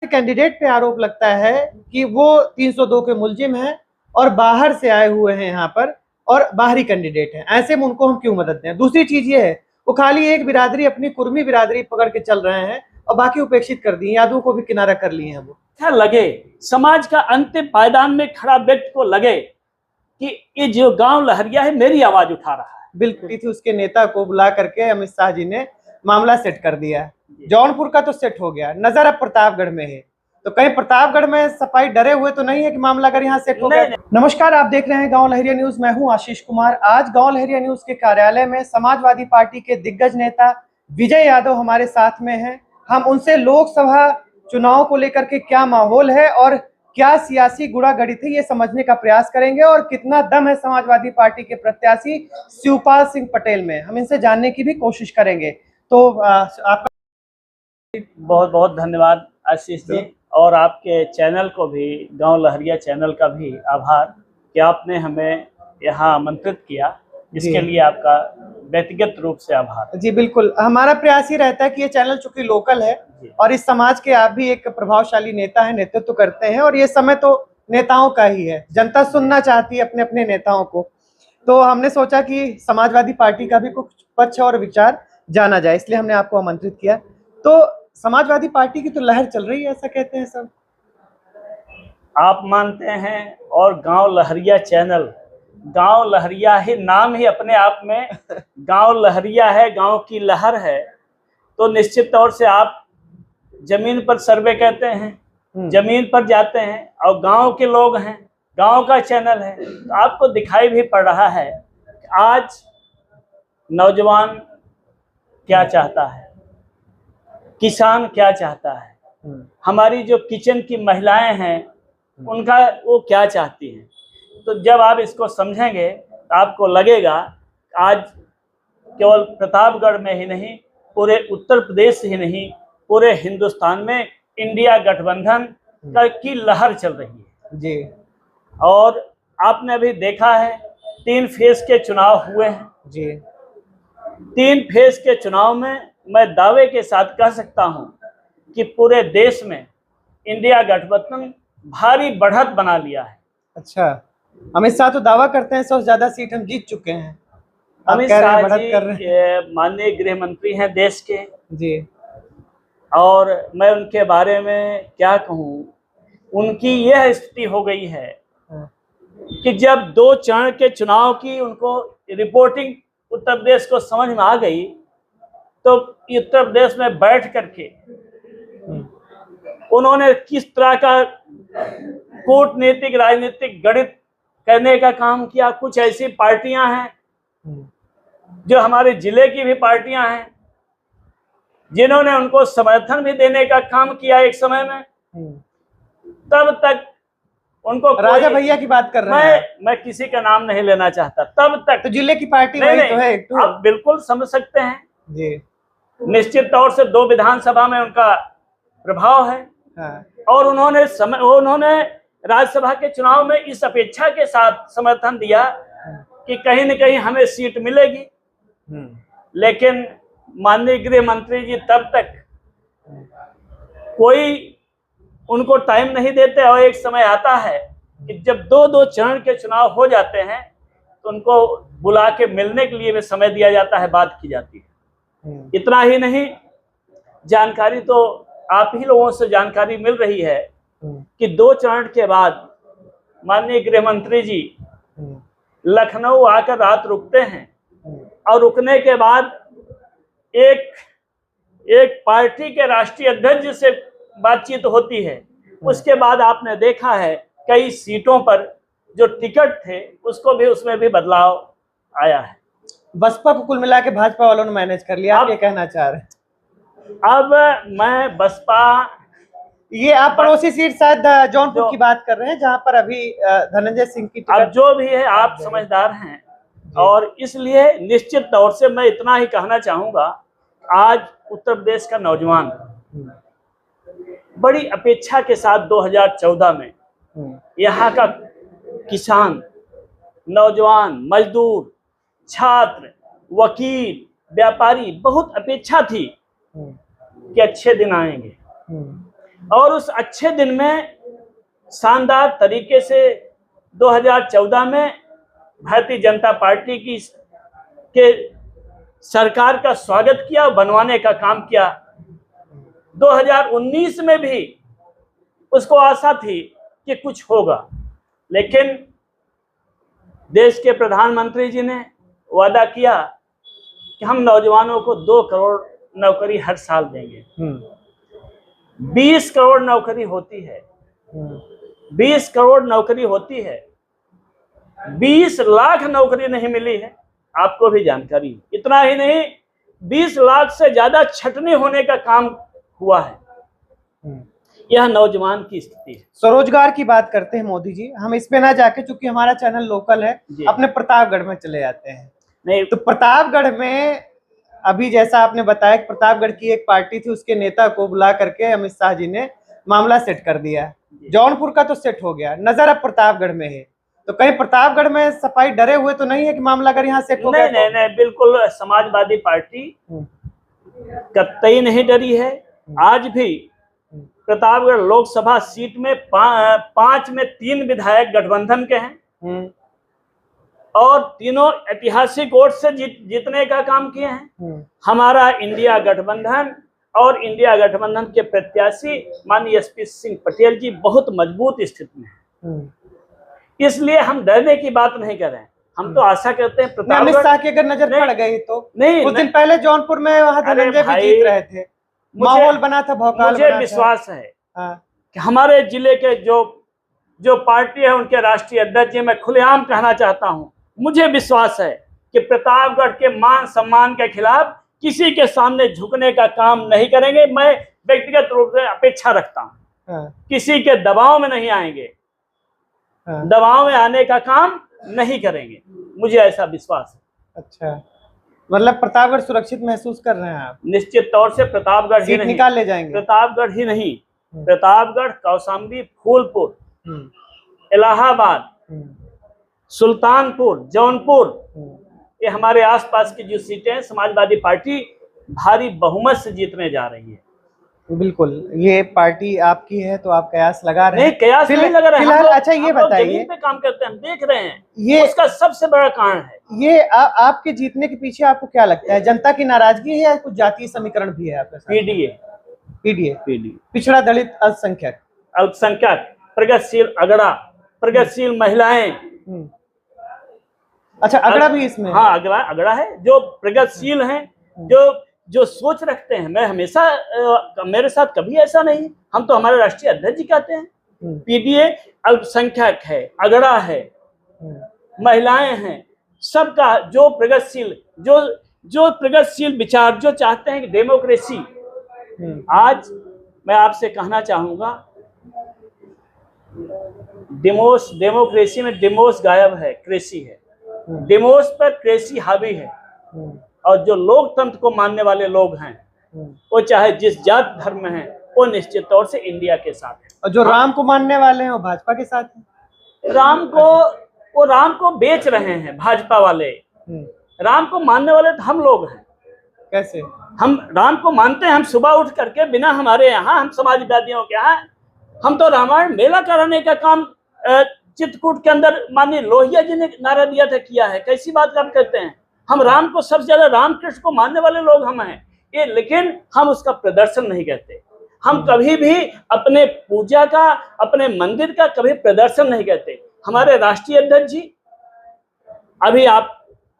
Candidate पे आरोप लगता है कि वो 302 के मुलजिम हैं और बाहर से आए हुए हैं यहाँ पर और बाहरी कैंडिडेट हैं। ऐसे में उनको हम क्यों मदद दें? दूसरी चीज ये है, वो खाली एक बिरादरी, अपनी कुर्मी बिरादरी पकड़ के चल रहे हैं और बाकी उपेक्षित कर दिए, यादवों को भी किनारा कर लिए हैं। वो क्या लगे समाज का अंतिम पायदान में खड़ा व्यक्ति को लगे कि ये जो गांव लहरिया है मेरी आवाज उठा रहा है। बिल्कुल थी, उसके नेता को बुला करके अमित शाह जी ने मामला सेट कर दिया। जौनपुर का तो सेट हो गया, नजर अब प्रतापगढ़ में है। तो कहीं प्रतापगढ़ में सफाई डरे हुए तो नहीं है कि मामला अगर यहाँ सेट हो गया। नमस्कार, आप देख रहे हैं गांव लहरिया न्यूज, मैं हूं आशीष कुमार। आज गांव लहरिया न्यूज के कार्यालय में समाजवादी पार्टी के दिग्गज नेता विजय यादव हमारे साथ में हैं। हम उनसे लोकसभा चुनाव को लेकर के क्या माहौल है और क्या सियासी गुड़ागड़ित है ये समझने का प्रयास करेंगे और कितना दम है समाजवादी पार्टी के प्रत्याशी शिवपाल सिंह पटेल में, हम इनसे जानने की भी कोशिश करेंगे। तो आपका बहुत बहुत धन्यवाद आशीष जी, और आपके चैनल को भी, गांव लहरिया चैनल का भी आभार कि आपने हमें यहाँ आमंत्रित किया। इसके लिए आपका व्यक्तिगत रूप से आभार। जी बिल्कुल, हमारा प्रयास ही रहता है कि ये चैनल चूंकि लोकल है और इस समाज के आप भी एक प्रभावशाली नेता हैं, नेतृत्व करते हैं और ये समय तो नेताओं का ही है, जनता सुनना चाहती है अपने अपने नेताओं को। तो हमने सोचा कि समाजवादी पार्टी का भी कुछ पक्ष और विचार जाना जाए, इसलिए हमने आपको आमंत्रित किया। तो समाजवादी पार्टी की तो लहर चल रही है, ऐसा कहते हैं सब। आप मानते हैं? और गांव लहरिया चैनल, गांव लहरिया ही नाम ही अपने आप में गांव लहरिया है, गांव की लहर है। तो निश्चित तौर से आप जमीन पर सर्वे कहते हैं, जमीन पर जाते हैं और गांव के लोग हैं, गांव का चैनल है, तो आपको दिखाई भी पड़ रहा है कि आज नौजवान क्या चाहता है, किसान क्या चाहता है, हमारी जो किचन की महिलाएं हैं उनका वो क्या चाहती हैं। तो जब आप इसको समझेंगे तो आपको लगेगा आज केवल प्रतापगढ़ में ही नहीं, पूरे उत्तर प्रदेश ही नहीं, पूरे हिंदुस्तान में इंडिया गठबंधन की लहर चल रही है जी। और आपने अभी देखा है 3 फेज के चुनाव हुए हैं जी। 3 फेज के चुनाव में मैं दावे के साथ कह सकता हूं कि पूरे देश में इंडिया गठबंधन भारी बढ़त बना लिया है। अच्छा, अमित शाह तो दावा करते हैं 100 से ज्यादा सीट हम जीत चुके हैं। अमित शाह जी माननीय गृह मंत्री हैं देश के जी, और मैं उनके बारे में क्या कहूं, उनकी यह स्थिति हो गई है कि जब 2 चरण के चुनाव की उनको रिपोर्टिंग उत्तर प्रदेश को समझ में आ गई तो उत्तर प्रदेश में बैठ करके उन्होंने किस तरह का कूटनीतिक राजनीतिक गणित करने का काम किया। कुछ ऐसी पार्टियां हैं जो हमारे जिले की भी पार्टियां हैं जिन्होंने उनको समर्थन भी देने का काम किया एक समय में। तब तक उनको राजा भैया की बात कर रहे हैं, मैं किसी का नाम नहीं लेना चाहता। तब तक तो जिले की पार्टी वही तो है। आप बिल्कुल समझ सकते हैं जी। निश्चित तौर से 2 विधानसभा में उनका प्रभाव है। हाँ। और उन्होंने राज्यसभा के चुनाव में इस अपेक्षा के साथ समर्थन दिया कि कहीं न कहीं हमें सीट मिलेगी। लेकिन माननीय गृह मंत्री जी तब तक कोई उनको टाइम नहीं देते और एक समय आता है कि जब 2-2 चरण के चुनाव हो जाते हैं तो उनको बुला के मिलने के लिए भी समय दिया जाता है, बात की जाती है। इतना ही नहीं, जानकारी तो आप ही लोगों से जानकारी मिल रही है कि 2 चरण के बाद माननीय गृह मंत्री जी लखनऊ आकर रात रुकते हैं और रुकने के बाद एक पार्टी के राष्ट्रीय अध्यक्ष से बातचीत होती है। उसके बाद आपने देखा है कई सीटों पर जो टिकट थे उसको भी, उसमें भी बदलाव आया है। बसपा को कुल मिला के भाजपा वालों ने मैनेज कर लिया, आप ये कहना चाह रहे हैं? अब मैं बसपा, ये आप पड़ोसी सीट शायद जौनपुर की बात कर रहे हैं जहां पर अभी धनंजय सिंह की टिकट। अब जो भी है आप समझदार हैं और इसलिए निश्चित तौर से मैं इतना ही कहना चाहूंगा, आज उत्तर प्रदेश का नौजवान बड़ी अपेक्षा के साथ 2014 में यहाँ का किसान, नौजवान, मजदूर, छात्र, वकील, व्यापारी बहुत अपेक्षा थी कि अच्छे दिन आएंगे। और उस अच्छे दिन में शानदार तरीके से 2014 में भारतीय जनता पार्टी की के सरकार का स्वागत किया, बनवाने का काम किया। 2019 में भी उसको आशा थी कि कुछ होगा, लेकिन देश के प्रधानमंत्री जी ने वादा किया कि हम नौजवानों को 2 करोड़ नौकरी हर साल देंगे। 20 करोड़ नौकरी होती है, 20 करोड़ नौकरी होती है, 20 लाख नौकरी नहीं मिली है, आपको भी जानकारी। इतना ही नहीं, 20 लाख से ज्यादा छटनी होने का काम हुआ है। यह नौजवान की स्थिति है। स्वरोजगार की बात करते हैं मोदी जी, हम इस पे ना जाके, चूंकि हमारा चैनल लोकल है, अपने प्रतापगढ़ में चले जाते हैं। नहीं तो प्रतापगढ़ में अभी जैसा आपने बताया कि प्रतापगढ़ की एक पार्टी थी, उसके नेता को बुला करके अमित शाह जी ने मामला सेट कर दिया। जौनपुर का तो सेट हो गया, नजर अब प्रतापगढ़ में है। तो कहीं प्रतापगढ़ में सफाई डरे हुए तो नहीं है कि मामला अगर यहाँ सेट हो गया? नहीं, बिल्कुल समाजवादी पार्टी कतई नहीं डरी है। आज भी प्रतापगढ़ लोकसभा सीट में 5 में 3 विधायक गठबंधन के हैं और तीनों ऐतिहासिक वोट से जीतने का काम किए हैं। हमारा इंडिया गठबंधन और इंडिया गठबंधन के प्रत्याशी माननीय एसपी सिंह पटेल जी बहुत मजबूत स्थिति में हैं। इसलिए हम डरने की बात नहीं कर रहे हैं। हम तो आशा करते हैं प्रतापगढ़ अमित शाह की अगर नजर पड़ गई तो नहीं। कुछ दिन पहले जौनपुर में वहां धनंजय भी जीत रहे थे, माहौल बना था, भौकाल मुझे विश्वास है कि हमारे जिले के जो पार्टी है उनके राष्ट्रीय अध्यक्ष जी, मैं खुलेआम कहना चाहता हूं, मुझे विश्वास है कि प्रतापगढ़ के मान सम्मान के खिलाफ किसी के सामने झुकने का काम नहीं करेंगे। मैं व्यक्तिगत रूप से अपेक्षा रखता हूं, किसी के दबाव में नहीं आएंगे, दबाव में आने का काम नहीं करेंगे, मुझे ऐसा विश्वास है। अच्छा, मतलब प्रतापगढ़ सुरक्षित महसूस कर रहे हैं आप? निश्चित तौर से प्रतापगढ़ ही नहीं, निकाल ले जाएंगे। प्रतापगढ़ ही नहीं, प्रतापगढ़, कौशाम्बी, फूलपुर, इलाहाबाद, सुल्तानपुर, जौनपुर, ये हमारे आसपास की जो सीटें हैं समाजवादी पार्टी भारी बहुमत से जीतने जा रही है। बिल्कुल, ये पार्टी आपकी है तो आप कयास लगा रहे हैं? नहीं, कयास नहीं लगा रहे हैं। अच्छा ये बताइए, पे काम करते हैं, हम देख रहे हैं, ये उसका सबसे बड़ा कारण है। ये आपके जीतने के पीछे आपको क्या लगता है? जनता की नाराजगी है या कुछ जातीय समीकरण भी है आपके साथ? पीडीए, पिछड़ा दलित अल्पसंख्यक, प्रगतिशील अगड़ा, प्रगतिशील महिलाएं। अच्छा, अगड़ा भी इसमें? हाँ, अगड़ा है, जो प्रगतिशील हैं, जो सोच रखते हैं। मैं हमेशा, मेरे साथ कभी ऐसा नहीं, हम तो हमारे राष्ट्रीय अध्यक्ष जी कहते हैं पीडीए अल्पसंख्यक है, अगड़ा है, महिलाएं हैं, सबका जो प्रगतिशील विचार, जो चाहते हैं कि डेमोक्रेसी। आज मैं आपसे कहना चाहूंगा, डेमोक्रेसी में डिमोस गायब है, क्रेसी है। डिमोस पर क्रेसी हावी है, और जो लोकतंत्र को मानने वाले लोग हैं, वो चाहे जिस जात धर्म में हैं, वो निश्चित तौर से इंडिया के साथ है। और जो राम को मानने वाले हैं वो भाजपा के साथ हैं। राम को बेच रहे हैं भाजपा वाले। राम को मानने वाले तो हम लोग हैं। कैसे? हम राम को मानते हैं। हम सुबह उठ करके, बिना हमारे यहाँ, हम समाजवादियों के यहाँ, हम तो रामायण मेला कराने का काम चित्रकूट के अंदर माननीय लोहिया जी ने नारा दिया था, किया है। कैसी बात आप कहते हैं? हम राम को, सबसे ज्यादा रामकृष्ण को मानने वाले लोग हम हैं ये, लेकिन हम उसका प्रदर्शन नहीं करते। हम कभी भी अपने पूजा का, अपने मंदिर का कभी प्रदर्शन नहीं करते। हमारे राष्ट्रीय अध्यक्ष जी, अभी आप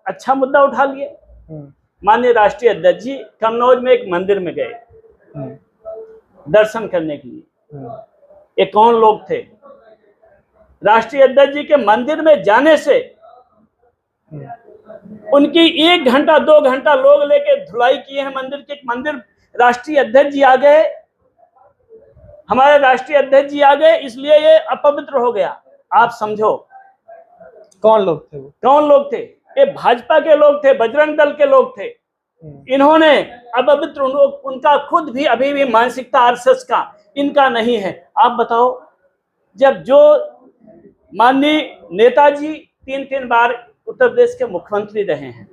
अच्छा मुद्दा उठा लिए, माननीय राष्ट्रीय अध्यक्ष जी कन्नौज में एक मंदिर में गए दर्शन करने के लिए। ये कौन लोग थे? राष्ट्रीय अध्यक्ष जी के मंदिर में जाने से उनकी 1 घंटा 2 घंटा लोग लेके धुलाई किए हैं मंदिर के। मंदिर राष्ट्रीय अध्यक्ष जी आ गए, हमारे राष्ट्रीय अध्यक्ष जी आ गए, इसलिए ये अपवित्र हो गया। आप समझो कौन लोग थे वो? कौन लोग थे? ये भाजपा के लोग थे, बजरंग दल के लोग थे। इन्होंने अपवित्र, उनका खुद भी अभी भी मानसिकता आरएसएस का, इनका नहीं है। आप बताओ, जब जो माननीय नेताजी 3 बार उत्तर प्रदेश के मुख्यमंत्री रहे हैं,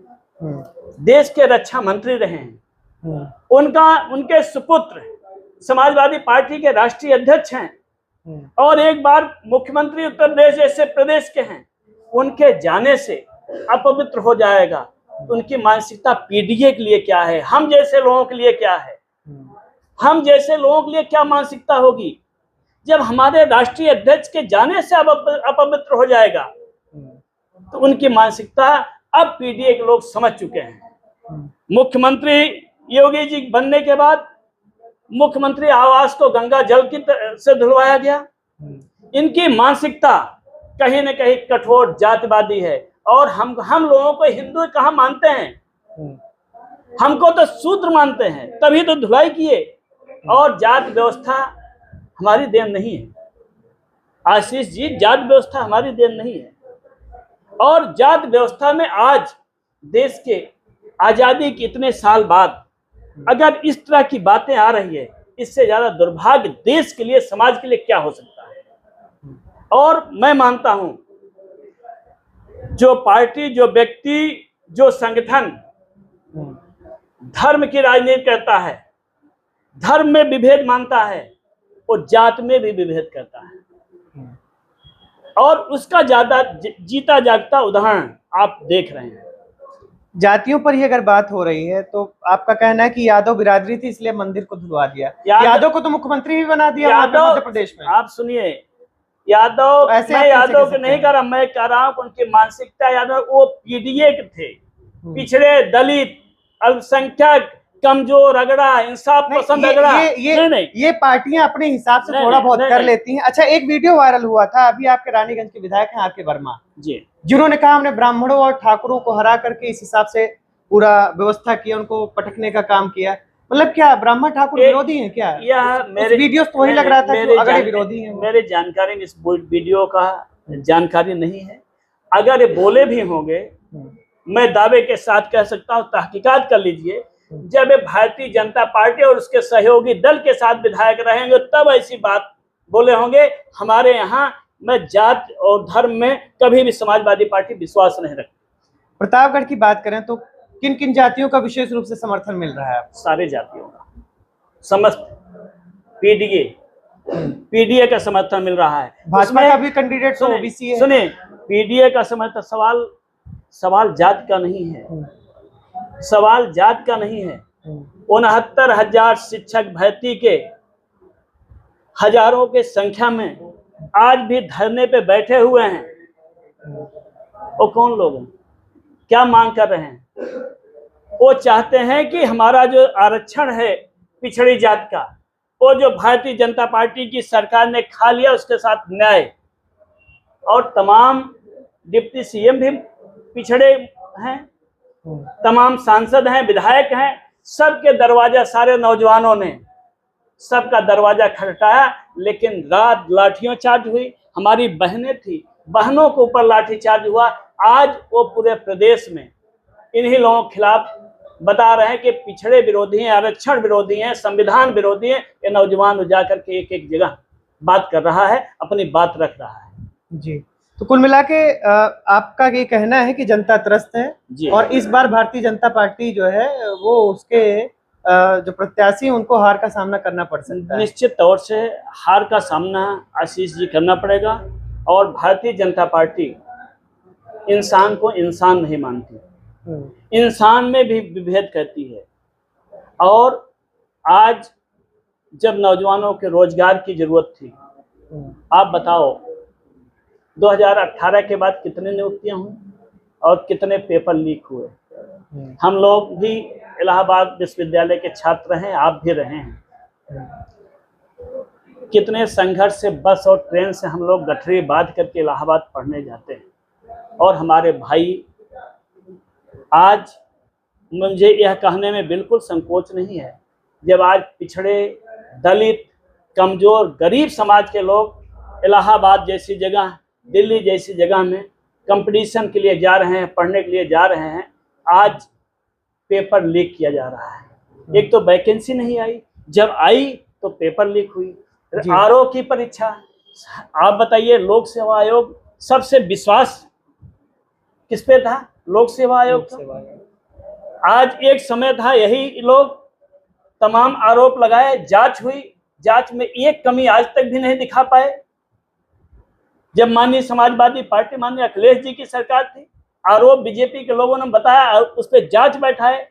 देश के रक्षा मंत्री रहे हैं, उनके सुपुत्र समाजवादी पार्टी के राष्ट्रीय अध्यक्ष हैं और एक बार मुख्यमंत्री उत्तर प्रदेश जैसे प्रदेश के हैं, उनके जाने से अपवित्र हो जाएगा। उनकी मानसिकता पीडीए के लिए क्या है, हम जैसे लोगों के लिए क्या है, हम जैसे लोगों के लिए क्या मानसिकता होगी जब हमारे राष्ट्रीय अध्यक्ष के जाने से अपवित्र हो जाएगा। तो उनकी मानसिकता अब पीडीए के लोग समझ चुके हैं। मुख्यमंत्री योगी जी बनने के बाद मुख्यमंत्री आवास को गंगा जल की से धुलवाया गया। इनकी मानसिकता कहीं न कहीं कठोर जातिवादी है और हम लोगों को हिंदू कहाँ मानते हैं, हमको तो शूद्र मानते हैं, तभी तो धुलाई किए। और जात व्यवस्था हमारी देन नहीं है आशीष जी, जात व्यवस्था हमारी देन नहीं है। और जात व्यवस्था में आज देश के आजादी के इतने साल बाद अगर इस तरह की बातें आ रही है, इससे ज्यादा दुर्भाग्य देश के लिए, समाज के लिए क्या हो सकता है। और मैं मानता हूं जो पार्टी, जो व्यक्ति, जो संगठन धर्म की राजनीति करता है, धर्म में विभेद मानता है, वो जात में भी विभेद करता है। और उसका ज्यादा जीता जागता उदाहरण आप देख रहे हैं। जातियों पर ही अगर बात हो रही है तो आपका कहना है कि यादव बिरादरी थी इसलिए मंदिर को धुलवा दिया। यादव को तो मुख्यमंत्री भी बना दिया मध्य प्रदेश में। आप सुनिए, यादव, मैं यादव के नहीं कह रहा, मैं कह रहा हूँ उनकी मानसिकता, यादव वो पीडीए के थे, पिछड़े, दलित, अल्पसंख्यक, कमजोर, अगड़ा, इंसाफ पसंद अगड़ा। ये पार्टियां अपने हिसाब से थोड़ा बहुत कर लेती हैं। अच्छा, एक वीडियो वायरल हुआ था अभी, आपके रानीगंज के विधायक हैं आके वर्मा जी, जिन्होंने कहा हमने ब्राह्मणों और ठाकुरों को हरा करके इस हिसाब से पूरा व्यवस्था किया, उनको पटकने का काम किया। मतलब क्या ब्राह्मण ठाकुर विरोधी हैं क्या? यह मेरे वीडियो तो वही लग रहा था कि अगर विरोधी हैं। मेरे जानकारी में इस वीडियो का जानकारी नहीं है। अगर ये बोले भी होंगे, मैं दावे के साथ कह सकता हूँ, तहकीकात कर लीजिए, जब भारतीय जनता पार्टी और उसके सहयोगी दल के साथ विधायक रहेंगे तब ऐसी बात बोले होंगे। हमारे यहाँ मैं जात और धर्म में कभी भी समाजवादी पार्टी विश्वास नहीं रखती। प्रतापगढ़ की बात करें तो किन किन जातियों का विशेष रूप से समर्थन मिल रहा है? सारे जातियों का, समस्त पीडीए का समर्थन मिल रहा है। भाजपा का भी कैंडिडेट तो ओबीसी है। सुनिए, पीडीए का समर्थन, सवाल जात का नहीं है, सवाल जात का नहीं है। 69,000 शिक्षक भर्ती के हजारों के संख्या में आज भी धरने पे बैठे हुए हैं। वो कौन लोग हैं, क्या मांग कर रहे हैं? वो चाहते हैं कि हमारा जो आरक्षण है पिछड़ी जात का, वो जो भारतीय जनता पार्टी की सरकार ने खा लिया, उसके साथ न्याय। और तमाम डिप्टी सीएम भी पिछड़े हैं, तमाम सांसद हैं, विधायक हैं, सबके दरवाजा, सारे नौजवानों ने सबका दरवाजा खटखटाया, लेकिन रात लाठियों चार्ज हुई। हमारी बहनें थी, बहनों के ऊपर लाठी चार्ज हुआ। आज वो पूरे प्रदेश में इन्हीं लोगों के खिलाफ बता रहे हैं कि पिछड़े विरोधी हैं, आरक्षण विरोधी हैं, संविधान विरोधी हैं। ये नौजवान जाकर के एक एक जगह बात कर रहा है, अपनी बात रख रहा है। जी, तो कुल मिला के आपका ये कहना है कि जनता त्रस्त है और इस बार भारतीय जनता पार्टी जो है वो उसके जो प्रत्याशी उनको हार का सामना करना पड़ सकता है। निश्चित तौर से हार का सामना आशीष जी करना पड़ेगा। और भारतीय जनता पार्टी इंसान को इंसान नहीं मानती, इंसान में भी विभेद करती है। और आज जब नौजवानों के रोजगार की जरूरत थी, आप बताओ 2018 के बाद कितने नियुक्तियां हुई और कितने पेपर लीक हुए। हम लोग भी इलाहाबाद विश्वविद्यालय के छात्र हैं, आप भी रहे हैं। कितने संघर्ष से बस और ट्रेन से हम लोग गठरी बांध करके इलाहाबाद पढ़ने जाते हैं। और हमारे भाई, आज मुझे यह कहने में बिल्कुल संकोच नहीं है, जब आज पिछड़े, दलित, कमजोर, गरीब समाज के लोग इलाहाबाद जैसी जगह, दिल्ली जैसी जगह में कंपटीशन के लिए जा रहे हैं, पढ़ने के लिए जा रहे हैं, आज पेपर लीक किया जा रहा है। एक तो वैकेंसी नहीं आई, जब आई तो पेपर लीक हुई। आरओ की परीक्षा, आप बताइए, लोक सेवा आयोग, सबसे विश्वास किस पे था? लोक सेवा आयोग। आज एक समय था यही लोग तमाम आरोप लगाए, जांच हुई, जांच में एक कमी आज तक भी नहीं दिखा पाए। जब माननीय समाजवादी पार्टी माननीय अखिलेश जी की सरकार थी, आरोप बीजेपी के लोगों ने बताया, उस पर जांच बैठाए,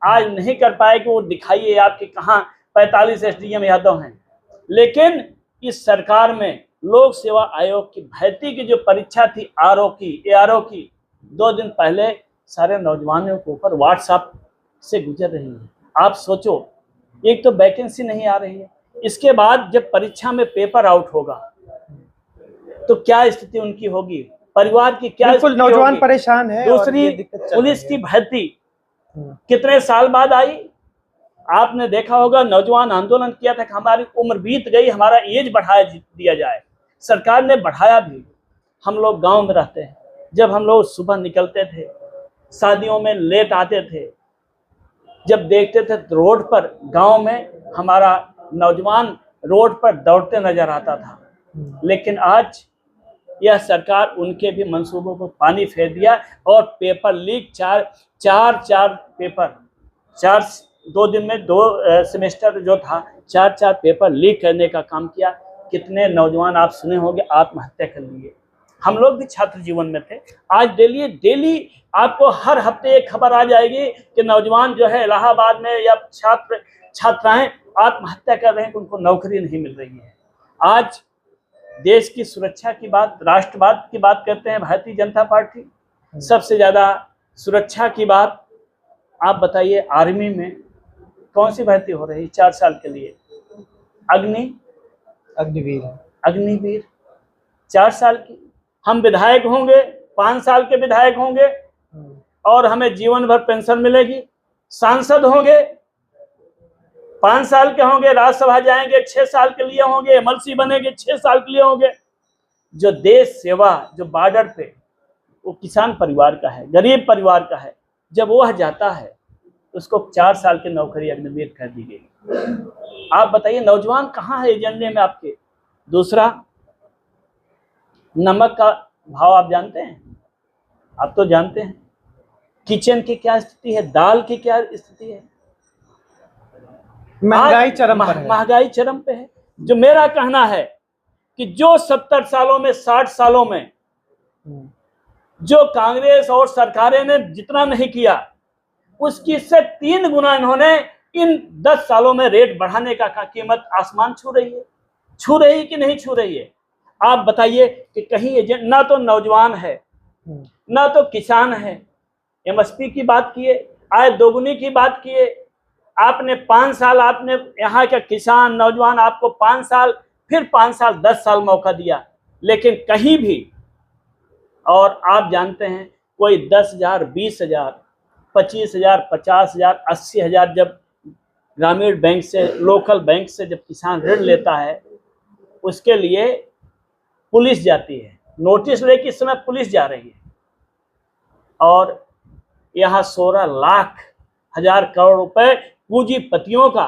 आज नहीं कर पाए कि वो दिखाइए आपके कहाँ 45 एसडीएम यादव हैं। लेकिन इस सरकार में लोक सेवा आयोग की भर्ती की जो परीक्षा थी आरओ की 2 दिन पहले सारे नौजवानों के ऊपर व्हाट्सएप से गुजर रही है। आप सोचो, एक तो वैकेंसी नहीं आ रही है, इसके बाद जब परीक्षा में पेपर आउट होगा तो क्या स्थिति उनकी होगी, परिवार की क्या बिल्कुल नौजवान परेशान है। दूसरी पुलिस की भर्ती कितने साल बाद आई? आपने देखा होगा नौजवान आंदोलन किया था कि हमारी उम्र बीत गई, हमारा एज बढ़ाया दिया जाए। सरकार ने बढ़ाया भी। हम लोग गांव में रहते हैं, जब हम लोग सुबह निकलते थे, शादियों में लेट आते थे, जब देखते थे तो रोड पर गांव में हमारा नौजवान रोड पर दौड़ते नजर आता था। लेकिन आज यह सरकार उनके भी मंसूबों को पानी फेर दिया और पेपर लीक चार पेपर 2 दिन में 2 सेमेस्टर जो था 4 पेपर लीक करने का काम किया। कितने नौजवान आप सुने होंगे आत्महत्या कर लिए। हम लोग भी छात्र जीवन में थे। आज डेली आपको हर हफ्ते एक खबर आ जाएगी कि नौजवान जो है इलाहाबाद में या छात्राएं आत्महत्या कर रहे हैं, उनको नौकरी नहीं मिल रही है। आज देश की सुरक्षा की बात, राष्ट्रवाद की बात करते हैं भारतीय जनता पार्टी। सबसे ज्यादा सुरक्षा की बात आप बताइए, आर्मी में कौन सी भर्ती हो रही 4 साल के लिए? अग्निवीर 4 साल की। हम विधायक होंगे, 5 साल के विधायक होंगे और हमें जीवन भर पेंशन मिलेगी। सांसद होंगे, 5 साल के होंगे, राज्यसभा जाएंगे 6 साल के लिए होंगे, एमएलसी बनेंगे 6 साल के लिए होंगे। जो देश सेवा जो बॉर्डर पे वो किसान परिवार का है, गरीब परिवार का है, जब वह जाता है उसको 4 साल की नौकरी अग्निवीर कर दी गई। आप बताइए नौजवान कहाँ है एजेंडे में आपके? दूसरा, नमक का भाव आप जानते हैं? आप तो जानते हैं। किचन की क्या स्थिति है, दाल की क्या स्थिति है? महंगाई चरम पर है। महंगाई चरम पे है। जो मेरा कहना है कि जो 70 सालों में 60 सालों में जो कांग्रेस और सरकारें ने जितना नहीं किया, उसकी से 3 गुना इन्होंने इन 10 सालों में रेट बढ़ाने का कीमत आसमान छू रही है। छू रही कि नहीं छू रही है? आप बताइए कि कहीं एजेंट ना तो नौजवान है ना तो किसान है। एमएसपी की बात किए, आय दोगुनी की बात किए। आपने 5 साल, आपने यहाँ का किसान नौजवान आपको 5 साल, फिर 5 साल 10 साल मौका दिया, लेकिन कहीं भी, और आप जानते हैं कोई 10,000, 20,000, 25,000, 50,000, 80,000 जब ग्रामीण बैंक से, लोकल बैंक से जब किसान ऋण लेता है, उसके लिए पुलिस जाती है, नोटिस लेके इस समय पुलिस जा रही है। और यहाँ 16 लाख हजार करोड़ रुपए पूंजीपतियों का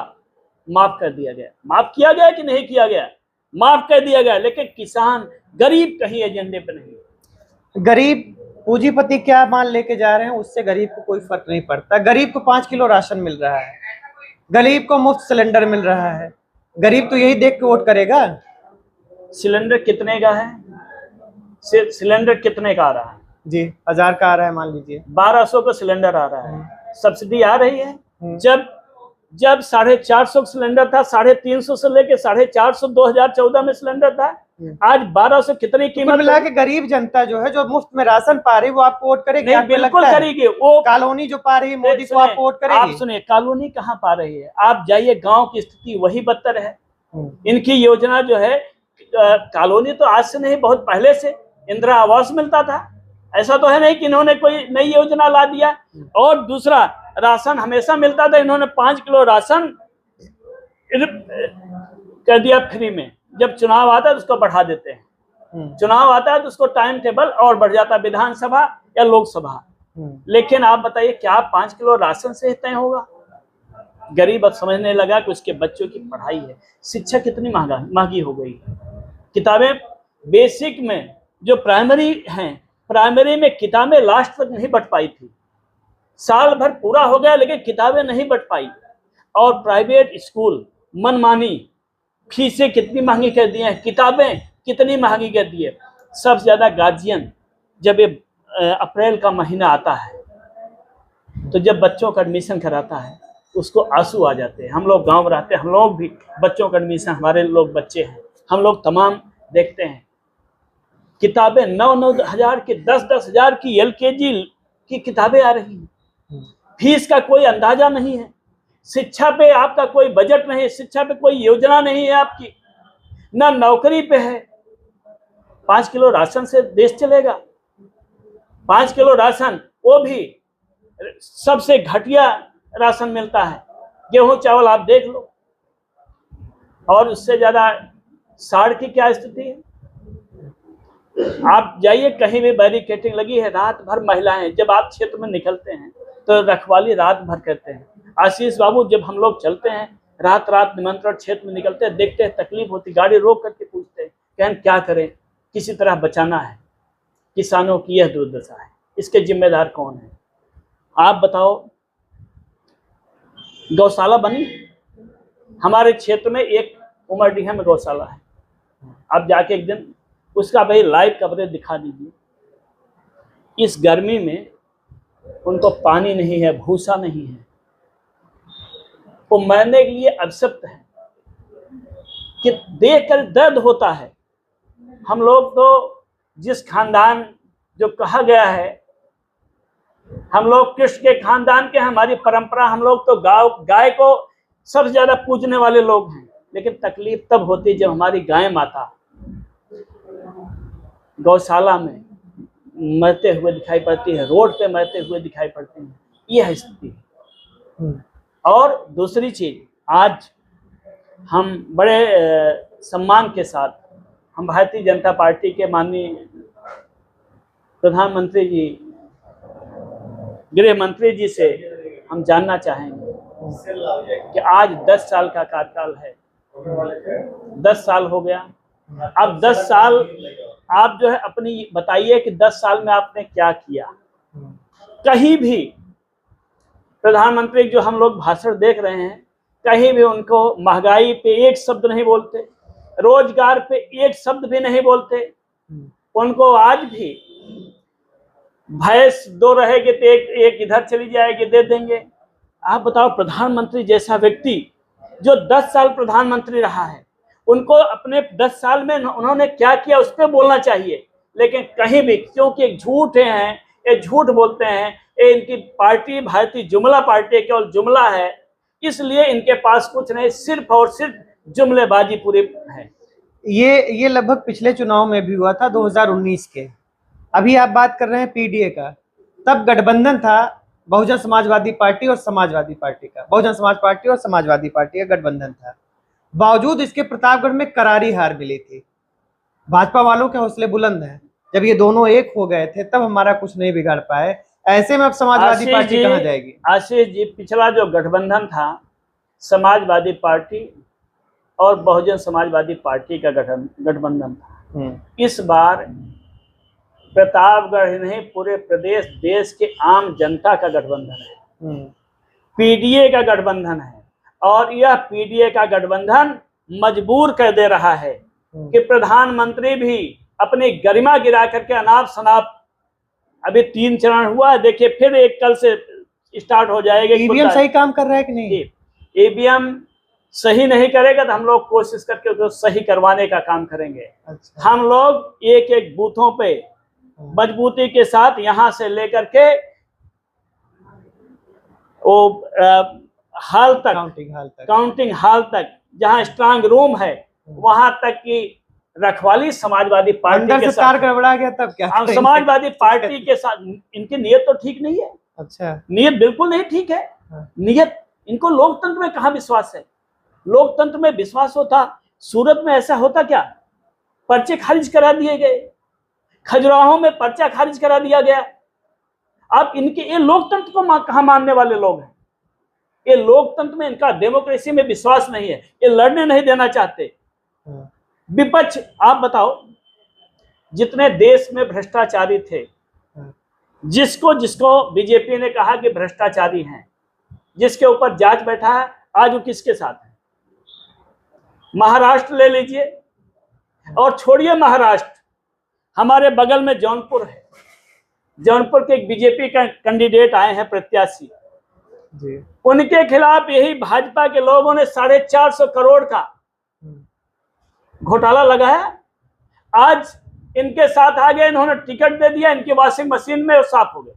माफ कर दिया गया। माफ किया गया कि नहीं किया गया? माफ कर दिया गया, लेकिन किसान गरीब कहीं एजेंडे पे नहीं। गरीब पूंजीपति क्या माल लेके जा रहे हैं, उससे गरीब को कोई फर्क नहीं पड़ता। गरीब को 5 किलो राशन मिल रहा है, गरीब को मुफ्त सिलेंडर मिल रहा है। गरीब तो यही देख के वोट करेगा। सिलेंडर कितने का है? सिलेंडर कितने का आ रहा है जी? 1000 का आ रहा है, मान लीजिए 1200 का सिलेंडर आ रहा है। सब्सिडी आ रही है। जब 450 सिलेंडर था, 350 से लेके 450 2014 में सिलेंडर था, आज 1200। कितनी कीमत मिला के गरीब जनता जो है, जो मुफ्त में राशन पा रही, वो आपको वोट करेगी? बिल्कुल करेगी। वो कॉलोनी जो पा रही है मोदी को, आप वोट करेगी? आप सुनिए, कॉलोनी कहाँ पा रही है? आप जाइए, गांव की स्थिति वही बदतर है। इनकी योजना जो है, कॉलोनी तो आज से नहीं, बहुत पहले से इंदिरा आवास मिलता था। ऐसा तो है नहीं कि इन्होंने कोई नई योजना ला दिया। और दूसरा, राशन हमेशा मिलता था, इन्होंने 5 किलो राशन कर दिया फ्री में। जब चुनाव आता है तो उसको बढ़ा देते हैं। चुनाव आता है तो उसको टाइम टेबल और बढ़ जाता है, विधानसभा या लोकसभा। लेकिन आप बताइए, क्या 5 किलो राशन से तय होगा? गरीब अब समझने लगा कि उसके बच्चों की पढ़ाई है। शिक्षा कितनी महंगी हो गई है। किताबें बेसिक में जो प्राइमरी हैं, प्राइमरी में किताबें लास्ट तक नहीं बट पाई थी। साल भर पूरा हो गया लेकिन किताबें नहीं बट पाई। और प्राइवेट स्कूल मनमानी, फीसें कितनी महंगी कर दी हैं, किताबें कितनी महंगी कर दी है। सबसे ज़्यादा गार्जियन जब ये अप्रैल का महीना आता है तो जब बच्चों का एडमिशन कराता है उसको आंसू आ जाते हैं। हम लोग गांव में रहते हैं, हम लोग भी बच्चों का एडमिशन, हमारे लोग बच्चे हैं, हम लोग तमाम देखते हैं किताबें 9-9 हज़ार की, 10-10 हज़ार की LKG की किताबें आ रही हैं। फीस का कोई अंदाजा नहीं है, शिक्षा पे आपका कोई बजट नहीं है, शिक्षा पे कोई योजना नहीं है आपकी, ना नौकरी पे है। 5 किलो राशन से देश चलेगा? 5 किलो राशन, वो भी सबसे घटिया राशन मिलता है। गेहूं चावल आप देख लो, और उससे ज्यादा साड़ की क्या स्थिति है। आप जाइए कहीं भी बैरिकेडिंग लगी है, रात भर महिलाएं, जब आप क्षेत्र में निकलते हैं तो रखवाली रात भर करते हैं। आशीष बाबू, जब हम लोग चलते हैं रात रात निमंत्रण क्षेत्र में निकलते हैं, देखते हैं तकलीफ होती, गाड़ी रोक करके पूछते हैं कि क्या करें, किसी तरह बचाना है। किसानों की यह दुर्दशा है, इसके जिम्मेदार कौन है? आप बताओ। गौशाला बनी हमारे क्षेत्र में, एक उमरडीहा में गौशाला है। आप जाके एक दिन उसका भाई लाइव कवरेज दिखा दीजिए। इस गर्मी में उनको पानी नहीं है, भूसा नहीं है, वो मरने के लिए अवसक्त है कि देखकर दर्द होता है। हम लोग तो जिस खानदान, जो कहा गया है हम लोग कृष्ण के खानदान के, हमारी परंपरा, हम लोग तो गाय को सबसे ज्यादा पूजने वाले लोग हैं। लेकिन तकलीफ तब होती है जब हमारी गाय माता गौशाला में मरते हुए दिखाई पड़ती है, रोड पे मरते हुए दिखाई पड़ती है। यह स्थिति है। और दूसरी चीज, आज हम बड़े सम्मान के साथ हम भारतीय जनता पार्टी के माननीय प्रधानमंत्री जी, गृह मंत्री जी से हम जानना चाहेंगे कि आज 10 साल का कार्यकाल है, 10 साल हो गया। अब 10 साल आप जो है अपनी बताइए कि 10 साल में आपने क्या किया। कहीं भी प्रधानमंत्री जो हम लोग भाषण देख रहे हैं, कहीं भी उनको महंगाई पे एक शब्द नहीं बोलते, रोजगार पे एक शब्द भी नहीं बोलते। उनको आज भी भैंस 2 रहेगी तो एक इधर चली जाएगी, दे देंगे। आप बताओ, प्रधानमंत्री जैसा व्यक्ति जो 10 साल प्रधानमंत्री रहा है, उनको अपने 10 साल में उन्होंने क्या किया उस पर बोलना चाहिए। लेकिन कहीं भी, क्योंकि झूठ हैं, ये झूठ बोलते हैं, ये इनकी पार्टी भारतीय जुमला पार्टी केवल जुमला है, इसलिए इनके पास कुछ नहीं, सिर्फ और सिर्फ जुमलेबाजी पूरी है। ये लगभग पिछले चुनाव में भी हुआ था, 2019 के। अभी आप बात कर रहे हैं PDA का, तब गठबंधन था बहुजन समाजवादी पार्टी और समाजवादी पार्टी का, बहुजन समाज पार्टी और समाजवादी पार्टी का गठबंधन था। बावजूद इसके प्रतापगढ़ में करारी हार मिली थी। भाजपा वालों के हौसले बुलंद हैं, जब ये दोनों एक हो गए थे तब हमारा कुछ नहीं बिगाड़ पाए। ऐसे में अब समाजवादी पार्टी कहाँ जाएगी? आशीष जी, पिछला जो गठबंधन था समाजवादी पार्टी और बहुजन समाजवादी पार्टी का गठबंधन था। इस बार प्रतापगढ़ नहीं, पूरे प्रदेश, देश के आम जनता का गठबंधन है, PDA का गठबंधन है। और यह PDA का गठबंधन मजबूर कर दे रहा है कि प्रधानमंत्री भी अपनी गरिमा गिरा करके अनाप शनाप, अभी 3 चरण हुआ है, देखिए फिर एक कल से स्टार्ट हो जाएगा। EVM सही काम कर रहा है कि नहीं? EVM सही नहीं करेगा तो हम लोग कोशिश करके उसको सही करवाने का काम करेंगे। अच्छा। हम लोग एक एक बूथों पे मजबूती के साथ यहां से लेकर के वो हाल तक, काउंटिंग हाल तक, जहां स्ट्रांग रूम है वहां तक की रखवाली समाजवादी पार्टी के साथ। गड़बड़ा गया तब क्या? हम समाजवादी पार्टी के साथ, इनकी नीयत तो ठीक नहीं है। अच्छा, नीयत बिल्कुल नहीं ठीक है। नीयत, इनको लोकतंत्र में कहाँ विश्वास है? लोकतंत्र में विश्वास होता, सूरत में ऐसा होता क्या? पर्चे खारिज करा दिए गए, खजुराहो में पर्चा खारिज करा दिया गया। अब इनके, ये लोकतंत्र को कहाँ मानने वाले लोग हैं? ये लोकतंत्र में, इनका डेमोक्रेसी में विश्वास नहीं है, ये लड़ने नहीं देना चाहते। विपक्ष, आप बताओ, जितने देश में भ्रष्टाचारी थे, जिसको जिसको बीजेपी ने कहा कि भ्रष्टाचारी हैं, जिसके ऊपर जांच बैठा है, आज वो किसके साथ है? महाराष्ट्र ले लीजिए, और छोड़िए महाराष्ट्र, हमारे बगल में जौनपुर है। जौनपुर के एक बीजेपी का कैंडिडेट आए हैं, प्रत्याशी जी। उनके खिलाफ यही भाजपा के लोगों ने 450 करोड़ का घोटाला लगाया। आज इनके साथ आ गए, इन्होंने टिकट दे दिया, इनकी वॉशिंग मशीन में साफ हो गए।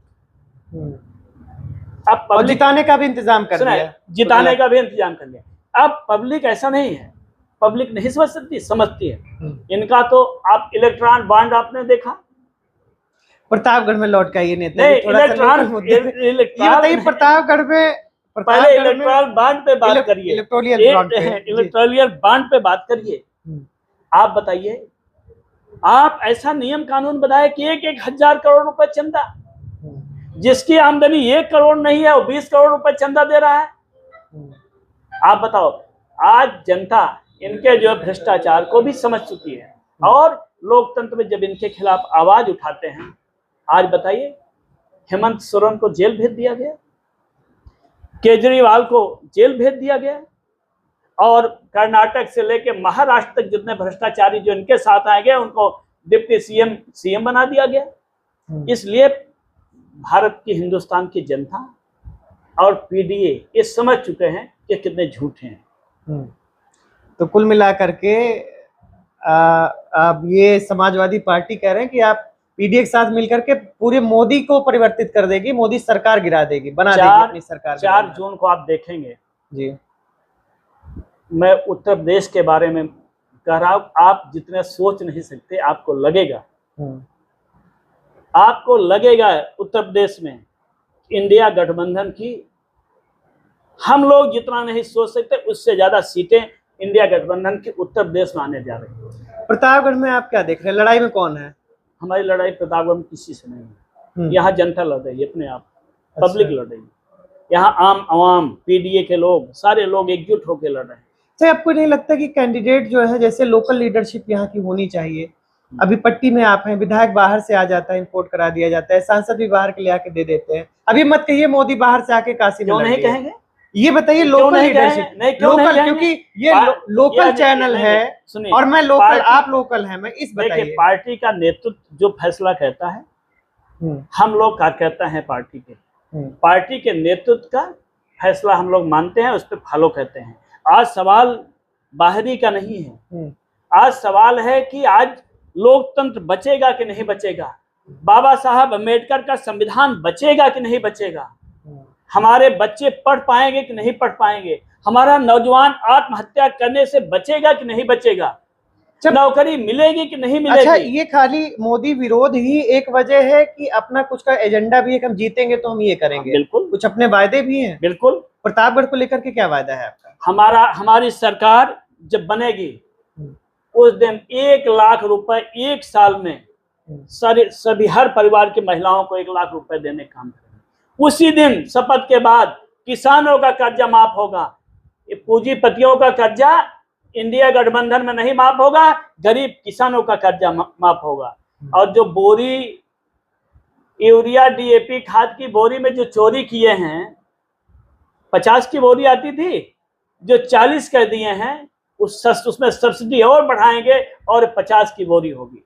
अब और जिताने का भी इंतजाम कर दिया, जिताने का भी इंतजाम कर लिया। अब पब्लिक ऐसा नहीं है, पब्लिक नहीं समझ सकती, समझती है। इनका तो आप इलेक्ट्रॉन बॉन्ड आपने देखा, प्रतापगढ़ में लौट का ये नेता नहीं, जी, थोड़ा सा इलेक्ट्रॉन लोकल मुद्दे पे। ये बताइए प्रतापगढ़ में, पहले इलेक्ट्रॉल बॉन्ड पे बात करिए, इलेक्ट्रोलियर बॉन्ड पे बात करिए। आप बताइए, आप ऐसा नियम कानून बनाए कि 1,000 करोड़ रुपए चंदा, जिसकी आमदनी 1 करोड़ नहीं है वो 20 करोड़ रुपए चंदा दे रहा है। आप बताओ, आज जनता इनके जो भ्रष्टाचार को भी समझ चुकी है, और लोकतंत्र में जब इनके खिलाफ आवाज उठाते हैं, आज बताइए हेमंत सोरेन को जेल भेज दिया गया, केजरीवाल को जेल भेज दिया गया, और कर्नाटक से लेकर महाराष्ट्र तक जितने भ्रष्टाचारी जो इनके साथ आए गए उनको डिप्टी सीएम बना दिया गया। इसलिए भारत की, हिंदुस्तान की जनता और पीडीए ये समझ चुके हैं कि कितने झूठे हैं। तो कुल मिलाकर के अब ये समाजवादी पार्टी कह रहे हैं कि आप पीडीए के साथ मिलकर के पूरे मोदी को परिवर्तित कर देगी, मोदी सरकार गिरा देगी, बना देगी अपनी सरकार। 4 जून को आप देखेंगे जी। मैं उत्तर प्रदेश के बारे में कह रहा हूं, आप जितने सोच नहीं सकते, आपको लगेगा, आपको लगेगा उत्तर प्रदेश में इंडिया गठबंधन की, हम लोग जितना नहीं सोच सकते उससे ज्यादा सीटें इंडिया गठबंधन की उत्तर प्रदेश में आने जा रही है। प्रतापगढ़ में आप क्या देख रहे हैं, लड़ाई में कौन है? हमारी लड़ाई प्रतापगढ़ में किसी से नहीं है। यहाँ जनता लड़ रही है अपने आप, पब्लिक लड़ रही है। यहाँ आम आवाम, पीडीए के लोग, सारे लोग एकजुट होकर लड़ रहे हैं। सर, आपको नहीं लगता कि कैंडिडेट जो है, जैसे लोकल लीडरशिप यहाँ की होनी चाहिए? अभी पट्टी में आप हैं, विधायक बाहर से आ जाता है, इंपोर्ट करा दिया जाता है, सांसद भी बाहर के ले आके दे देते हैं। अभी मत कहिए मोदी बाहर से आके काशी में, क्यों नहीं कहेंगे? ये बताइए लोकल लीडरशिप, लोकल, क्योंकि ये लोकल चैनल है और मैं लोकल, आप लोकल हैं, मैं इस बताइए। पार्टी का नेतृत्व जो फैसला कहता है, हम लोग कार्यकर्ता हैं पार्टी के, पार्टी के नेतृत्व का फैसला हम लोग मानते हैं, उस पर फॉलो कहते हैं। आज सवाल बाहरी का नहीं है, आज सवाल है कि आज लोकतंत्र बचेगा कि नहीं बचेगा, बाबा साहब अम्बेडकर का संविधान बचेगा कि नहीं बचेगा, हमारे बच्चे पढ़ पाएंगे कि नहीं पढ़ पाएंगे, हमारा नौजवान आत्महत्या करने से बचेगा कि नहीं बचेगा, नौकरी मिलेगी कि नहीं मिलेगी। अच्छा, ये खाली मोदी विरोध ही एक वजह है कि अपना कुछ का एजेंडा भी है कि हम जीतेंगे तो हम ये करेंगे? बिल्कुल, कुछ अपने वायदे भी हैं। बिल्कुल। प्रतापगढ़ को लेकर के क्या वायदा है आपका? हमारी सरकार जब बनेगी उस दिन 1 लाख रुपए 1 साल में सभी हर परिवार की महिलाओं को 1 लाख रुपए देने का काम करेंगे। उसी दिन शपथ के बाद किसानों का कर्जा माफ होगा, पूंजीपतियों का कर्जा इंडिया गठबंधन में नहीं माफ होगा, गरीब किसानों का कर्जा माफ होगा। और जो बोरी यूरिया डीएपी खाद की बोरी में जो चोरी किए हैं, 50 की बोरी आती थी, जो 40 कर दिए हैं, उसमें सब्सिडी और बढ़ाएंगे और 50 की बोरी होगी।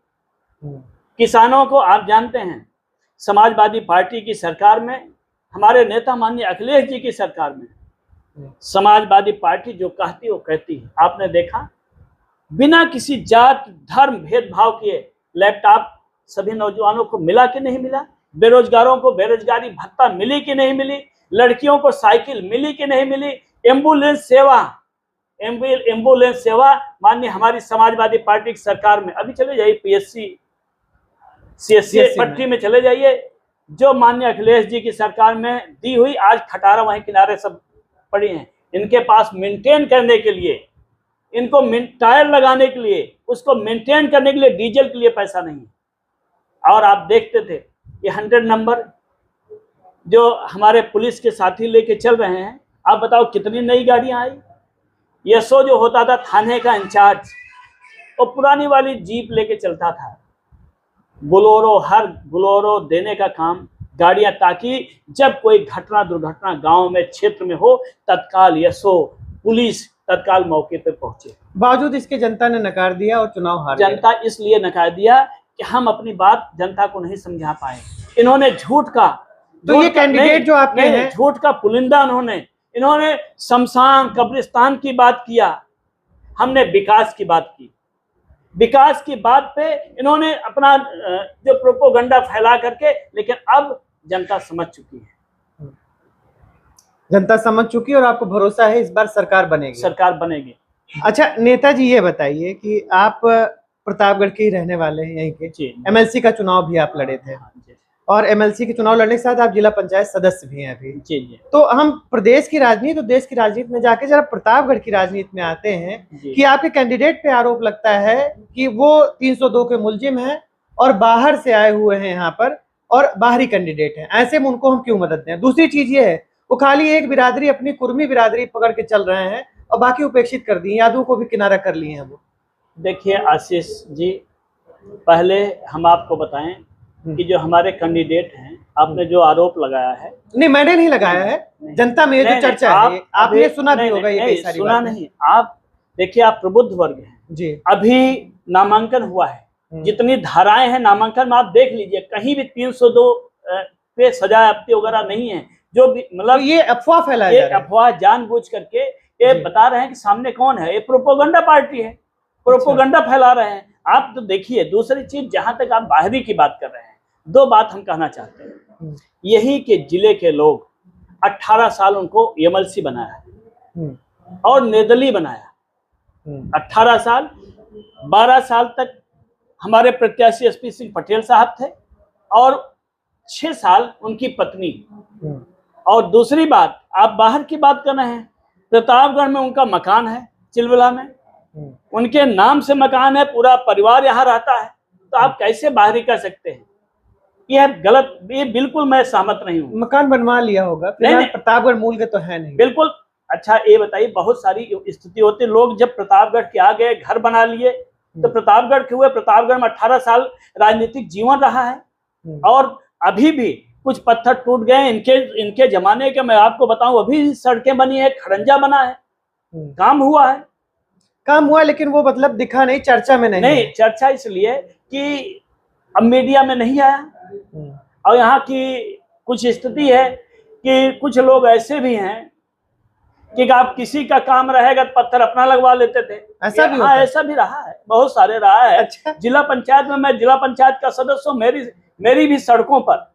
किसानों को आप जानते हैं, समाजवादी पार्टी की सरकार में, हमारे नेता माननीय अखिलेश जी की सरकार में, समाजवादी पार्टी जो कहती है वो कहती है। आपने देखा, बिना किसी जात धर्म भेदभाव किए लैपटॉप सभी नौजवानों को मिला कि नहीं मिला, बेरोजगारों को बेरोजगारी भत्ता मिली कि नहीं मिली, लड़कियों को साइकिल मिली कि नहीं मिली, एम्बुलेंस सेवा माननीय हमारी समाजवादी पार्टी की सरकार में। अभी चले जाइए पीएससी सीएससी पट्टी में चले जाइए, जो माननीय अखिलेश जी की सरकार में दी हुई, आज खटारा वहीं किनारे सब पड़ी हैं। इनके पास मेंटेन करने के लिए, इनको टायर लगाने के लिए, उसको मेंटेन करने के लिए डीजल के लिए पैसा नहीं है। और आप देखते थे ये 100 नंबर जो हमारे पुलिस के साथी लेके चल रहे हैं, आप बताओ कितनी नई गाड़ियां आई। यशो जो होता था थाने का इंचार्ज, वो पुरानी वाली जीप लेके चलता था, बोलोरो, हर बोलोरो देने का काम, गाड़ियां, ताकि जब कोई घटना दुर्घटना गांव में क्षेत्र में हो, तत्काल यशो पुलिस तत्काल मौके पर पहुंचे। बावजूद इसके जनता ने नकार दिया और चुनाव हार गए। जनता इसलिए नकार दिया कि हम अपनी बात जनता को नहीं समझा पाए। इन्होंने झूठ का, तो ये कैंडिडेट जो आपके हैं, झूठ का पुलिंदा इन्होंने शमशान कब्रिस्तान की बात किया, हमने विकास की बात की। विकास की बात पे इन्होंने अपना जो प्रोपोगंडा फैला करके, लेकिन अब जनता समझ चुकी है। जनता समझ चुकी है और आपको भरोसा है इस बार सरकार बनेगी? सरकार बनेगी। अच्छा नेताजी, ये बताइए कि आप प्रतापगढ़ के ही रहने वाले हैं, यहीं के। एमएलसी का चुनाव भी आप लड़े थे और एमएलसी के चुनाव लड़ने के साथ आप जिला पंचायत सदस्य भी हैं अभी। जी। तो हम प्रदेश की राजनीति और देश की राजनीति में जाके जरा प्रतापगढ़ की राजनीति में आते हैं कि आपके कैंडिडेट पे आरोप लगता है कि वो 302 के मुलजिम हैं और बाहर से आए हुए हैं यहाँ पर और बाहरी कैंडिडेट हैं। ऐसे में उनको हम क्यों मदद दें? दूसरी चीज ये है, वो खाली एक बिरादरी, अपनी कुर्मी बिरादरी पकड़ के चल रहे हैं और बाकी उपेक्षित कर दिए, यादवों को भी किनारा कर लिए हैं वो। देखिए आशीष जी, पहले हम आपको बताएं कि जो हमारे कैंडिडेट हैं, आपने जो आरोप लगाया है, नहीं मैंने नहीं लगाया है, जनता में जो चर्चा है, आपने सुना भी होगा ये कई सारी सुना नहीं। आप देखिए, आप प्रबुद्ध वर्ग हैं जी। अभी नामांकन हुआ है, जितनी धाराएं हैं नामांकन में आप देख लीजिए, कहीं भी 302 पे सजा आपत्ति वगैरह नहीं है। जो भी मतलब तो ये अफवाह फैलाया जा रहा है। अफवाह जानबूझ करके ये बता रहे हैं कि सामने कौन है, ये प्रोपोगंडा पार्टी है, प्रोपोगंडा फैला रहे हैं। आप तो देखिए, दूसरी चीज, जहां तक आप बाहरी की बात कर रहे हैं, दो बात हम कहना चाहते हैं। यही के जिले के लोग 18 साल उनको एमएलसी बनाया है और निर्दलीय बनाया। 18 साल, 12 साल तक हमारे प्रत्याशी एसपी सिंह पटेल साहब थे और 6 साल उनकी पत्नी। और दूसरी बात, आप बाहर की बात कर रहे हैं, प्रतापगढ़ में उनका मकान है, चिलबला में उनके नाम से मकान है, पूरा परिवार यहाँ रहता है, तो आप कैसे बाहरी कर सकते हैं? यह गलत, ये बिल्कुल मैं सहमत नहीं हूँ। मकान बनवा लिया होगा, प्रतापगढ़ मूल के तो है नहीं। बिल्कुल। अच्छा ये बताइए, बहुत सारी स्थिति होती है, लोग जब प्रतापगढ़ के आ गए, घर बना लिए, तो प्रतापगढ़ के हुए, प्रतापगढ़ में 18 साल राजनीतिक जीवन रहा है और अभी भी कुछ पत्थर टूट गए। इनके जमाने के मैं आपको बताऊं, अभी सड़कें बनी है, खड़ंजा बना है, काम हुआ, लेकिन वो मतलब दिखा नहीं, चर्चा में नहीं। चर्चा इसलिए कि अब मीडिया में नहीं आया। और यहाँ की कुछ स्थिति है कि कुछ लोग ऐसे भी हैं कि आप किसी का काम रहेगा तो पत्थर अपना लगवा लेते थे। ऐसा भी हाँ, ऐसा भी रहा है, बहुत सारे रहा है। अच्छा। जिला पंचायत में मैं जिला पंचायत का सदस्य हूँ, मेरी भी सड़कों पर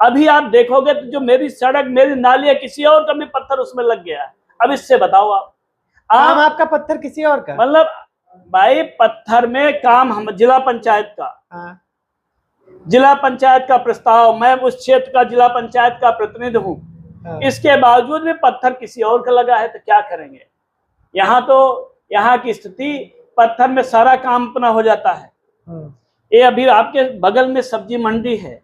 अभी आप देखोगे तो जो मेरी सड़क, मेरी नाली है, किसी और का भी पत्थर उसमें लग गया है। अब इससे बताओ आपका पत्थर किसी और का, मतलब भाई पत्थर में काम हम जिला पंचायत का, जिला पंचायत का प्रस्ताव, मैं उस क्षेत्र का जिला पंचायत का प्रतिनिधि हूँ, इसके बावजूद भी पत्थर किसी और का लगा है, तो क्या करेंगे? यहाँ की स्थिति, पत्थर में सारा काम अपना हो जाता है। ये अभी आपके बगल में सब्जी मंडी है,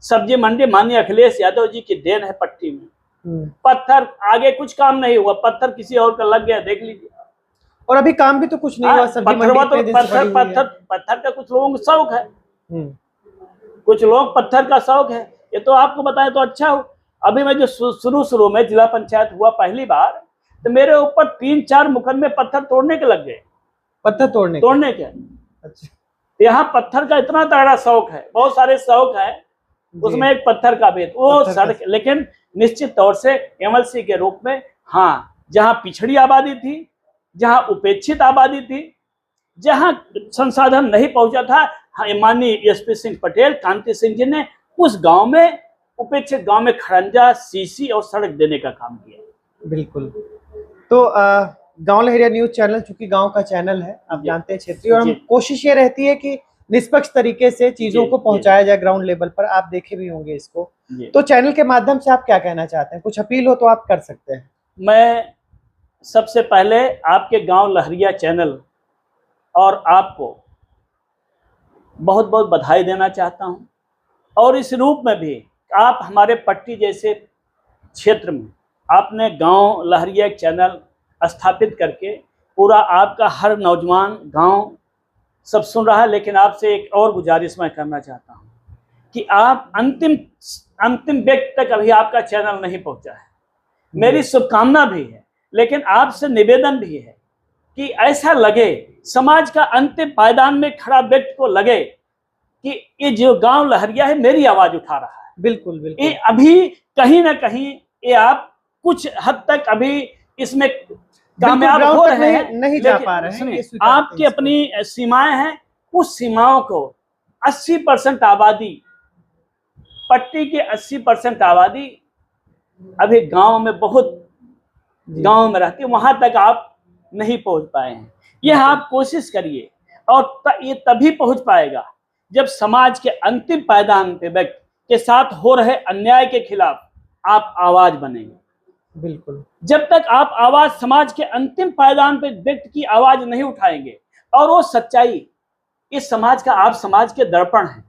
सब्जी मंडी माननीय अखिलेश यादव जी की देन है पट्टी में। पत्थर आगे कुछ काम नहीं हुआ, पत्थर किसी और का लग गया, देख लीजिए। और अभी काम भी तो कुछ नहीं हुआ। पत्थर का कुछ लोगों को शौक है, कुछ लोग पत्थर का शौक है, ये तो आपको बताएं तो अच्छा हो। अभी मैं जो शुरू में जिला पंचायत हुआ पहली बार, तो मेरे ऊपर 3-4 मुकदमे पत्थर तोड़ने के लग गए। पत्थर तोड़ने के। अच्छा। यहाँ पत्थर का इतना तगड़ा शौक है, बहुत सारे शौक है, उसमें एक पत्थर का भी वो सड़क। लेकिन निश्चित तौर से एमएलसी के रूप में, हाँ, जहाँ पिछड़ी आबादी थी, जहाँ उपेक्षित आबादी थी, जहाँ संसाधन नहीं पहुंचा था, माननीय एसपी सिंह पटेल, कांति सिंह जी ने उस गांव में, उपेक्षित गांव में खड़ंजा, सीसी और सड़क देने का काम किया। बिल्कुल। तो गांव लहरिया न्यूज चैनल चूंकि गांव का चैनल है, आप जानते हैं, क्षेत्रीय, और हम कोशिश ये रहती है कि निष्पक्ष तरीके से चीजों को पहुंचाया जाए ग्राउंड लेवल पर। आप देखे भी होंगे इसको, तो चैनल के माध्यम से आप क्या कहना चाहते हैं? कुछ अपील हो तो आप कर सकते हैं। मैं सबसे पहले आपके गांव लहरिया चैनल और आपको बहुत बहुत बधाई देना चाहता हूं, और इस रूप में भी आप हमारे पट्टी जैसे क्षेत्र में आपने गांव लहरिया चैनल स्थापित करके पूरा आपका हर नौजवान गांव सब सुन रहा है। लेकिन आपसे एक और गुजारिश मैं करना चाहता हूं कि आप अंतिम व्यक्ति तक अभी आपका चैनल नहीं पहुंचा है। मेरी शुभकामना भी है लेकिन आपसे निवेदन भी है कि ऐसा लगे, समाज का अंतिम पायदान में खड़ा व्यक्ति को लगे कि ये जो गांव लहरिया है मेरी आवाज उठा रहा है। बिल्कुल ये बिल्कुल अभी कहीं ना कहीं ये आप कुछ हद तक अभी इसमें कामयाब ground हो तक रहे हैं, नहीं जा लेकिन पा रहे हैं, सुनिए, ये स्वीकारते हैं आपकी इसको। अपनी सीमाएं हैं, उस सीमाओं को 80% आबादी, पट्टी की 80% आबादी अभी गांव में बहुत जी। गांव में रहती है, वहां तक आप नहीं पहुंच पाए हैं। यह आप कोशिश करिए और ये तभी पहुंच पाएगा जब समाज के अंतिम पायदान पे व्यक्ति के साथ हो रहे अन्याय के खिलाफ आप आवाज बनेंगे। बिल्कुल जब तक आप आवाज समाज के अंतिम पायदान पे व्यक्ति की आवाज नहीं उठाएंगे, और वो सच्चाई इस समाज का, आप समाज के दर्पण हैं,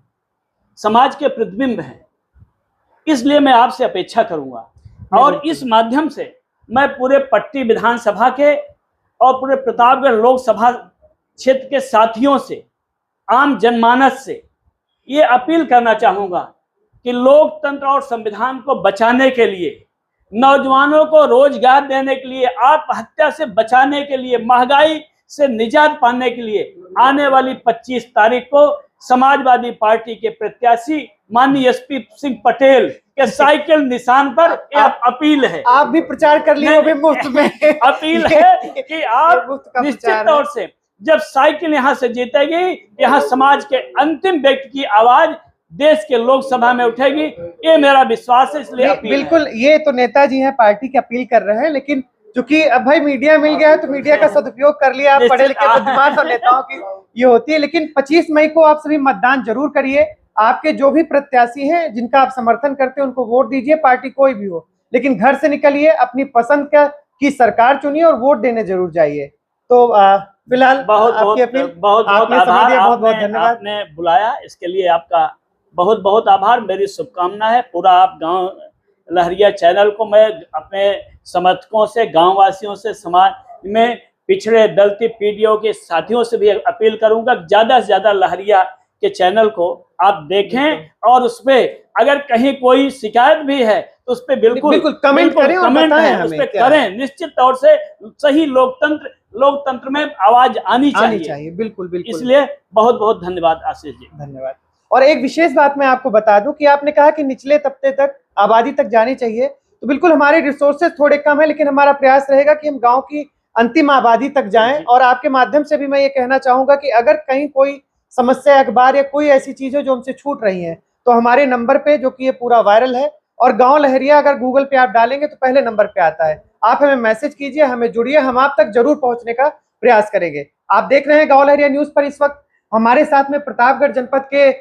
समाज के प्रतिबिंब हैं, इसलिए मैं आपसे अपेक्षा करूंगा। और इस माध्यम से मैं पूरे पट्टी विधानसभा के और पूरे प्रतापगढ़ लोकसभा क्षेत्र के साथियों से, आम जनमानस से ये अपील करना चाहूंगा कि लोकतंत्र और संविधान को बचाने के लिए, नौजवानों को रोजगार देने के लिए, आत्महत्या से बचाने के लिए, महंगाई से निजात पाने के लिए आने वाली 25 तारीख को समाजवादी पार्टी के प्रत्याशी माननीय एसपी सिंह पटेल के साइकिल निशान पर अपील है। आप भी प्रचार कर लिए, वो भी मुफ्त में। अपील है कि आप मुफ्त का निश्चित प्रचार तौर से जब साइकिल यहाँ से जीतेगी, यहाँ समाज के अंतिम व्यक्ति की आवाज देश के लोकसभा में उठेगी, ये मेरा विश्वास है। इसलिए बिल्कुल, ये तो नेताजी हैं, पार्टी की अपील कर रहे हैं, लेकिन चूंकि अब भाई मीडिया मिल गया है तो मीडिया का सदुपयोग कर लिया। आप पढ़े लिखे बुद्धिमान और नेताओं की ये होती है। लेकिन 25 मई को आप सभी मतदान जरूर करिए। आपके जो भी प्रत्याशी हैं जिनका आप समर्थन करते हैं उनको वोट दीजिए, पार्टी कोई भी हो, लेकिन घर से निकलिए, अपनी पसंद की सरकार चुनिए और वोट देने जरूर जाइए। तो फिलहाल आपकी अपील, बहुत आभार, बहुत बहुत धन्यवाद। आपने बुलाया, इसके लिए आपका बहुत बहुत आभार। मेरी शुभकामना है। पूरा आप गांव लहरिया चैनल को मैं अपने समर्थकों से, गांव वासियों से, समाज में पिछड़े दलित पीढ़ियों के साथियों से भी अपील करूंगा, ज्यादा से ज्यादा लहरिया के चैनल को आप देखें और उसपे अगर कहीं कोई शिकायत भी है तो उस पर बिल्कुल कमेंट करें और बताएं हमें, उस पर करें। निश्चित तौर से सही लोकतंत्र में आवाज आनी चाहिए। बिल्कुल बिल्कुल। इसलिए बहुत बहुत धन्यवाद आशीष जी। धन्यवाद। और एक विशेष बात मैं आपको बता दूं कि आपने कहा कि निचले तबके तक, आबादी तक जानी चाहिए, तो बिल्कुल हमारे रिसोर्सेज थोड़े कम है, लेकिन हमारा प्रयास रहेगा कि हम गांव की अंतिम आबादी तक जाएं। और आपके माध्यम से भी मैं ये कहना चाहूंगा कि अगर कहीं कोई समस्या, अखबार या कोई ऐसी चीज है जो हमसे छूट रही है तो हमारे नंबर पे, जो कि ये पूरा वायरल है, और गांव लहरिया अगर गूगल पे आप डालेंगे तो पहले नंबर पे आता है, आप हमें मैसेज कीजिए, हमें जुड़िए, हम आप तक जरूर पहुंचने का प्रयास करेंगे। आप देख रहे हैं गांव लहरिया न्यूज पर। इस वक्त हमारे साथ में प्रतापगढ़ जनपद के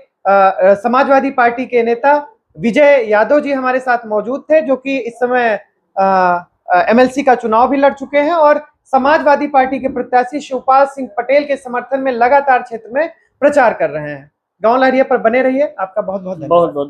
समाजवादी पार्टी के नेता विजय यादव जी हमारे साथ मौजूद थे, जो कि इस समय MLC का चुनाव भी लड़ चुके हैं और समाजवादी पार्टी के प्रत्याशी शिवपाल सिंह पटेल के समर्थन में लगातार क्षेत्र में प्रचार कर रहे हैं। गांव लहरिया पर बने रहिए। आपका बहुत बहुत धन्यवाद।